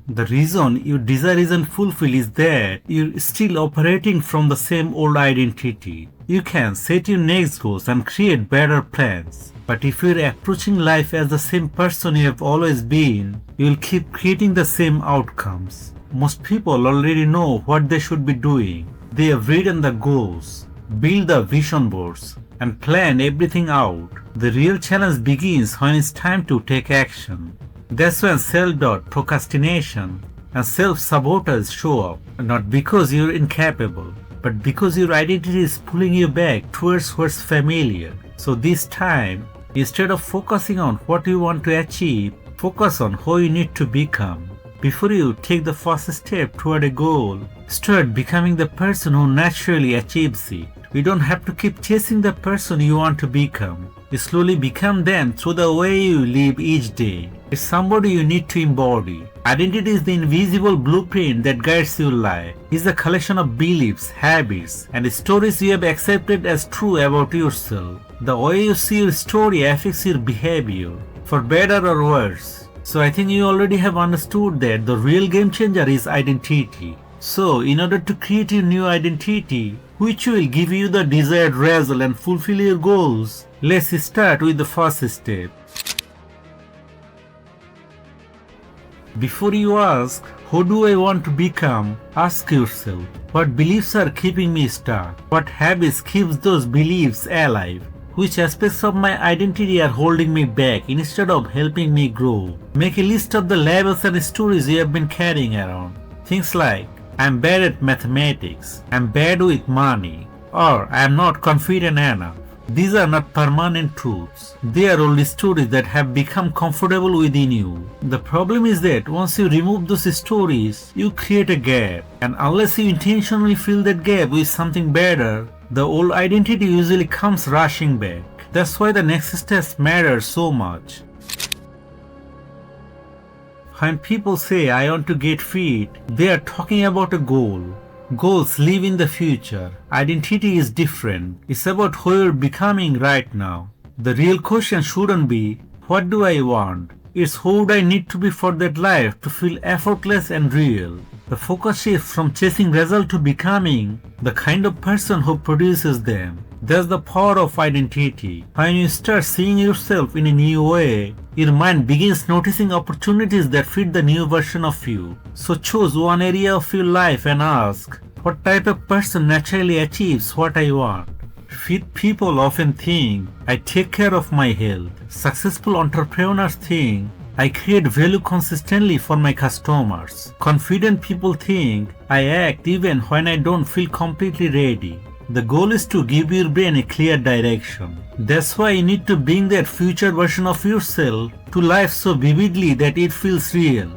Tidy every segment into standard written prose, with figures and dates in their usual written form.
The reason your desire isn't fulfilled is that you're still operating from the same old identity. You can set your next goals and create better plans. But if you're approaching life as the same person you have always been, you'll keep creating the same outcomes. Most people already know what they should be doing. They have written the goals, built the vision boards, and planned everything out. The real challenge begins when it's time to take action. That's when self-doubt, procrastination, and self-sabotage show up, not because you're incapable, but because your identity is pulling you back towards what's familiar. So this time, instead of focusing on what you want to achieve, focus on who you need to become. Before you take the first step toward a goal, start becoming the person who naturally achieves it. You don't have to keep chasing the person you want to become. You slowly become them through the way you live each day. It's somebody you need to embody. Identity is the invisible blueprint that guides your life. It's a collection of beliefs, habits, and stories you have accepted as true about yourself. The way you see your story affects your behavior, for better or worse. So I think you already have understood that the real game changer is identity. So in order to create your new identity, which will give you the desired result and fulfill your goals, let's start with the first step. Before you ask, who do I want to become? Ask yourself, what beliefs are keeping me stuck? What habits keeps those beliefs alive? Which aspects of my identity are holding me back instead of helping me grow? Make a list of the labels and stories you have been carrying around. Things like, I'm bad at mathematics, I'm bad with money, or I'm not confident enough. These are not permanent truths. They are only stories that have become comfortable within you. The problem is that once you remove those stories, you create a gap. And unless you intentionally fill that gap with something better, the old identity usually comes rushing back. That's why the next steps matter so much. When people say I want to get fit, they are talking about a goal. Goals live in the future. Identity is different. It's about who you're becoming right now. The real question shouldn't be, what do I want? It's who would I need to be for that life to feel effortless and real. The focus shifts from chasing results to becoming the kind of person who produces them. That's the power of identity. When you start seeing yourself in a new way, your mind begins noticing opportunities that fit the new version of you. So choose one area of your life and ask, what type of person naturally achieves what I want? Fit people often think, I take care of my health. Successful entrepreneurs think, I create value consistently for my customers. Confident people think, I act even when I don't feel completely ready. The goal is to give your brain a clear direction. That's why you need to bring that future version of yourself to life so vividly that it feels real.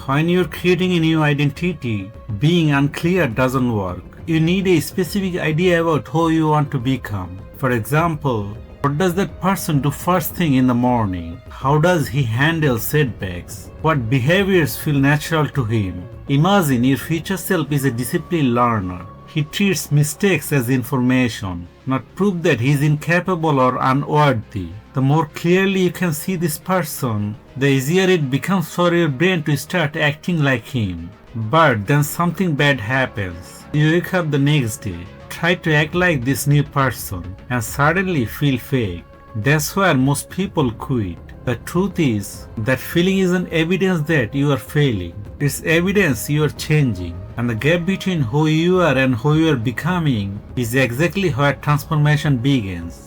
When you're creating a new identity, being unclear doesn't work. You need a specific idea about who you want to become. For example, what does that person do first thing in the morning? How does he handle setbacks? What behaviors feel natural to him? Imagine your future self is a disciplined learner. He treats mistakes as information, not proof that he is incapable or unworthy. The more clearly you can see this person, the easier it becomes for your brain to start acting like him. But then something bad happens. You wake up the next day, try to act like this new person, and suddenly feel fake. That's where most people quit. The truth is, that feeling isn't evidence that you are failing. It's evidence you are changing. And the gap between who you are and who you are becoming is exactly where transformation begins.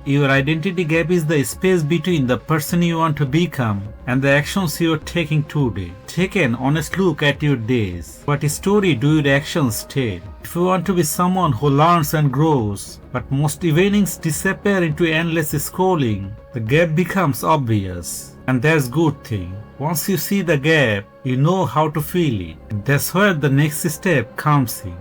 Your identity gap is the space between the person you want to become and the actions you are taking today. Take an honest look at your days. What story do your actions tell? If you want to be someone who learns and grows, but most evenings disappear into endless scrolling, the gap becomes obvious. And that's a good thing. Once you see the gap, you know how to fill it. That's where the next step comes in.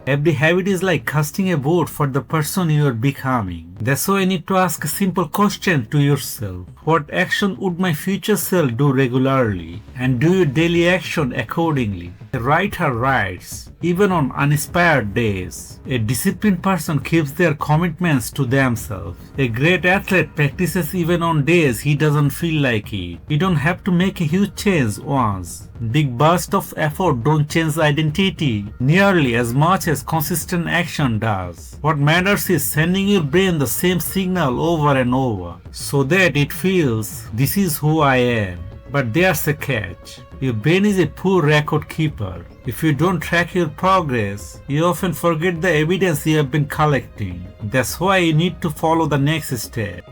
Every habit is like casting a vote for the person you are becoming. That's why you need to ask a simple question to yourself. What action would my future self do regularly? And do your daily action accordingly. A writer writes, even on uninspired days, a disciplined person keeps their commitments to themselves. A great athlete practices even on days he doesn't feel like it. You don't have to make a huge change once. Big bursts of effort don't change identity nearly as much as consistent action does. What matters is sending your brain the same signal over and over so that it feels, this is who I am. But there's a catch. Your brain is a poor record keeper. If you don't track your progress, you often forget the evidence you have been collecting. That's why you need to follow the next step.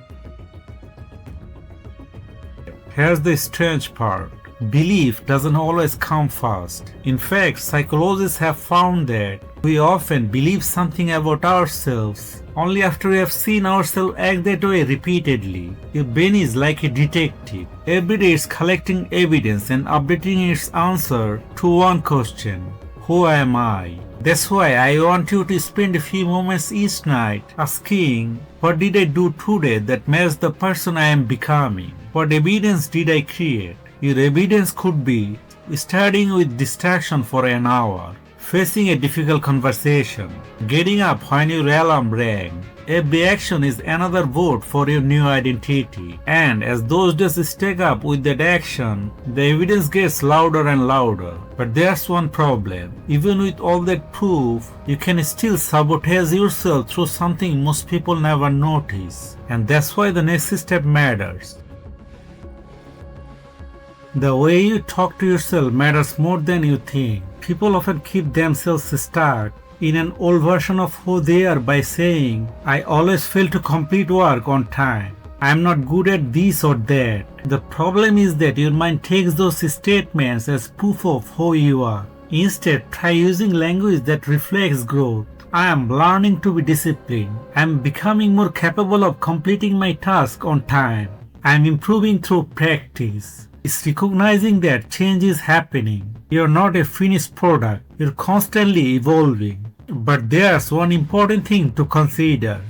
Here's the strange part. Belief doesn't always come first. In fact, psychologists have found that we often believe something about ourselves only after we have seen ourselves act that way repeatedly. Your brain is like a detective. Every day it's collecting evidence and updating its answer to one question. Who am I? That's why I want you to spend a few moments each night asking, what did I do today that matches the person I am becoming? What evidence did I create? Your evidence could be studying with distraction for an hour, facing a difficult conversation, getting up when your alarm rang. Every action is another vote for your new identity. And as those days stack up with that action, the evidence gets louder and louder. But there's one problem. Even with all that proof, you can still sabotage yourself through something most people never notice. And that's why the next step matters. The way you talk to yourself matters more than you think. People often keep themselves stuck in an old version of who they are by saying, I always fail to complete work on time. I am not good at this or that. The problem is that your mind takes those statements as proof of who you are. Instead, try using language that reflects growth. I am learning to be disciplined. I am becoming more capable of completing my task on time. I am improving through practice. It's recognizing that change is happening. You're not a finished product. You're constantly evolving. But there's one important thing to consider.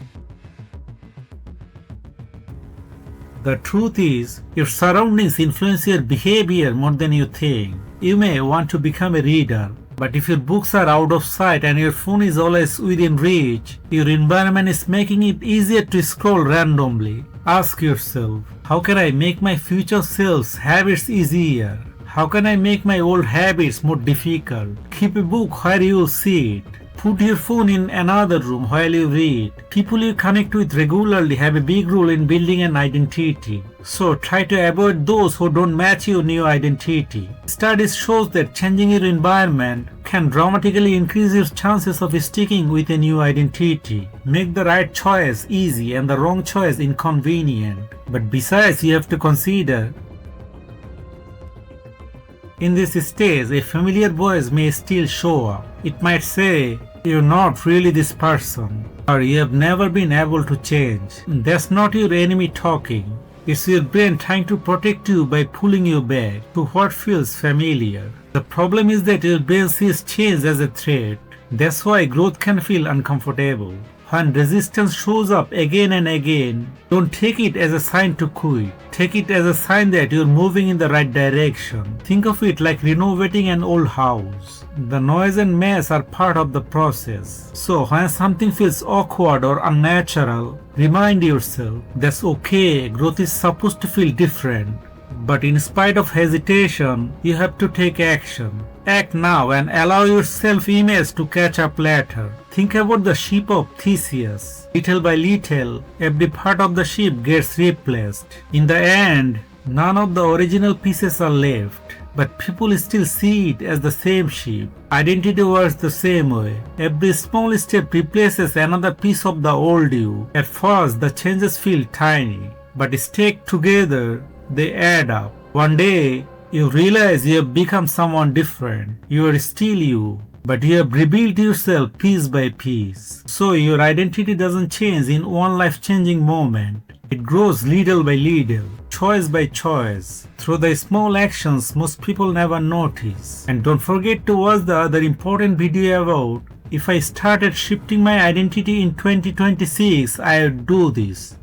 The truth is, your surroundings influence your behavior more than you think. You may want to become a reader, but if your books are out of sight and your phone is always within reach, your environment is making it easier to scroll randomly. Ask yourself, how can I make my future self's habits easier? How can I make my old habits more difficult? Keep a book where you will see it. Put your phone in another room while you read. People you connect with regularly have a big role in building an identity. So try to avoid those who don't match your new identity. Studies shows that changing your environment can dramatically increase your chances of sticking with a new identity. Make the right choice easy and the wrong choice inconvenient. But besides, you have to consider, in this stage, a familiar voice may still show up. It might say, you're not really this person, or you have never been able to change. That's not your enemy talking. It's your brain trying to protect you by pulling you back to what feels familiar. The problem is that your brain sees change as a threat. That's why growth can feel uncomfortable. When resistance shows up again and again, don't take it as a sign to quit. Take it as a sign that you're moving in the right direction. Think of it like renovating an old house. The noise and mess are part of the process. So when something feels awkward or unnatural, remind yourself that's okay. Growth is supposed to feel different. But in spite of hesitation, you have to take action. Act now and allow your self-image to catch up later. Think about the ship of Theseus. Little by little, every part of the ship gets replaced. In the end, none of the original pieces are left. But people still see it as the same ship. Identity works the same way. Every small step replaces another piece of the old you. At first, the changes feel tiny, but stacked together, they add up. One day, you realize you have become someone different. You are still you, but you have rebuilt yourself piece by piece. So your identity doesn't change in one life-changing moment. It grows little by little, choice by choice, through the small actions most people never notice. And don't forget to watch the other important video about If I started shifting my identity in 2026, I would do this.